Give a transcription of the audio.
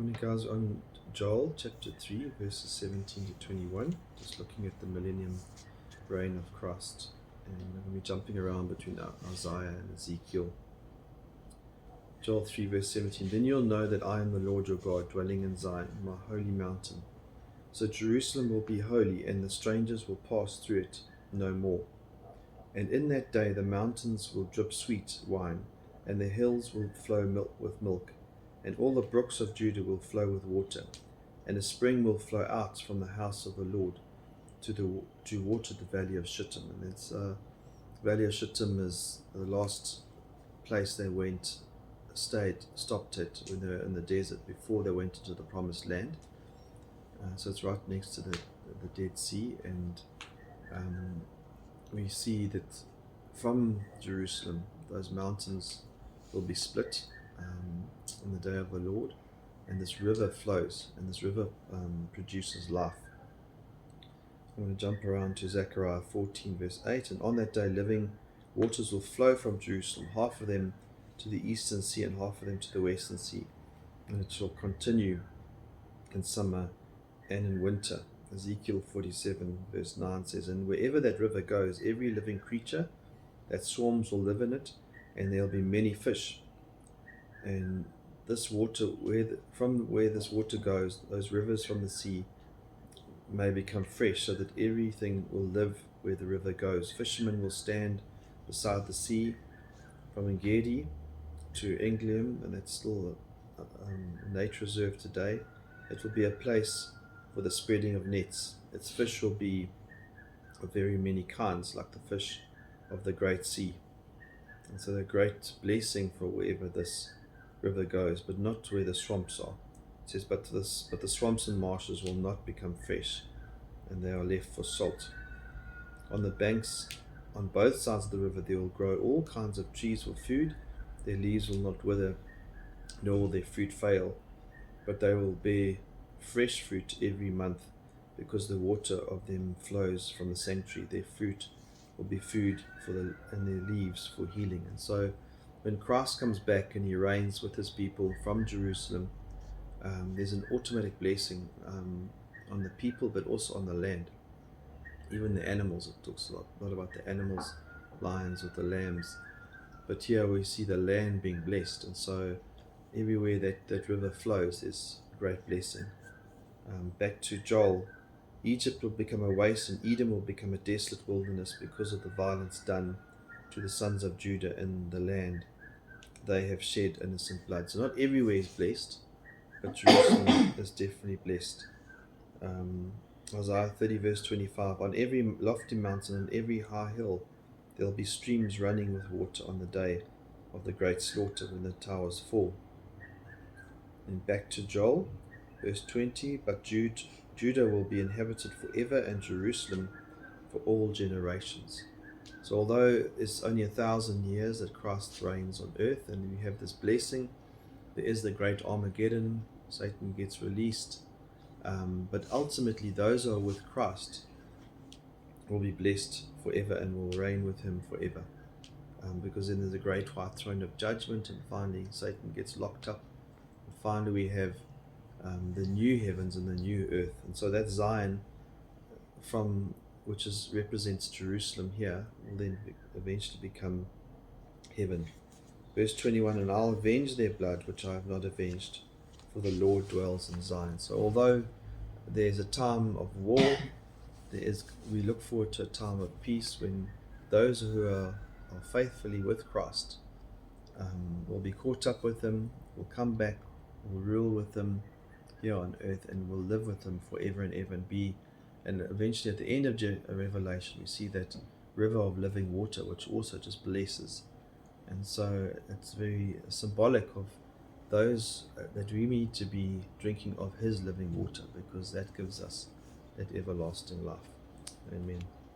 Morning guys, on Joel chapter 3 verses 17 to 21, just looking at the millennium reign of Christ, and I'm going to be jumping around between Isaiah and Ezekiel. Joel 3 verse 17, then you'll know that I am the Lord your God, dwelling in Zion, my holy mountain. So Jerusalem will be holy, and the strangers will pass through it no more. And in that day the mountains will drip sweet wine, and the hills will flow with milk, and all the brooks of Judah will flow with water, and a spring will flow out from the house of the Lord to water the valley of Shittim. And it's the valley of Shittim is the last place they stopped at when they were in the desert before they went into the promised land. So it's right next to the Dead Sea, and we see that from Jerusalem those mountains will be split on the day of the Lord, and this river flows, and this river produces life. I'm going to jump around to Zechariah 14 verse 8, and on that day living waters will flow from Jerusalem, half of them to the eastern sea and half of them to the western sea, and it shall continue in summer and in winter. Ezekiel 47 verse 9 says, and wherever that river goes, every living creature that swarms will live in it, and there will be many fish. And this water, from where this water goes, those rivers from the sea may become fresh, so that everything will live where the river goes. Fishermen will stand beside the sea from Engedi to Englium, and that's still a nature reserve today. It will be a place for the spreading of nets. Its fish will be of very many kinds, like the fish of the great sea. And so the great blessing for wherever this river goes, but not where the swamps are. It says, but the swamps and marshes will not become fresh, and they are left for salt. On the banks on both sides of the river there will grow all kinds of trees for food. Their leaves will not wither, nor will their fruit fail, but they will bear fresh fruit every month, because the water of them flows from the sanctuary. Their fruit will be food and their leaves for healing. And so when Christ comes back and he reigns with his people from Jerusalem, there's an automatic blessing on the people, but also on the land. Even the animals, it talks a lot about the animals, lions with the lambs. But here we see the land being blessed, and so everywhere that river flows is great blessing. Back to Joel, Egypt will become a waste, and Edom will become a desolate wilderness because of the violence done to the sons of Judah in the land. They have shed innocent blood. So not everywhere is blessed, but Jerusalem is definitely blessed. Isaiah 30 verse 25, on every lofty mountain and every high hill there will be streams running with water on the day of the great slaughter, when the towers fall. And back to Joel, verse 20, but Judah will be inhabited forever, and Jerusalem for all generations. So although it's only 1,000 years that Christ reigns on earth, and we have this blessing, there is the great Armageddon, Satan gets released, but ultimately those who are with Christ will be blessed forever and will reign with him forever, because then there's a great white throne of judgment, and finally Satan gets locked up, and finally we have the new heavens and the new earth. And so that Zion, which represents Jerusalem here, will then eventually become heaven. Verse 21, and I'll avenge their blood which I have not avenged, for the Lord dwells in Zion. So although there's a time of war, we look forward to a time of peace when those who are faithfully with Christ will be caught up with him, will come back, will rule with him here on earth, and will live with him forever and ever, and eventually at the end of Revelation we see that river of living water, which also just blesses. And so it's very symbolic of those that we need to be drinking of his living water, because that gives us that everlasting life. Amen.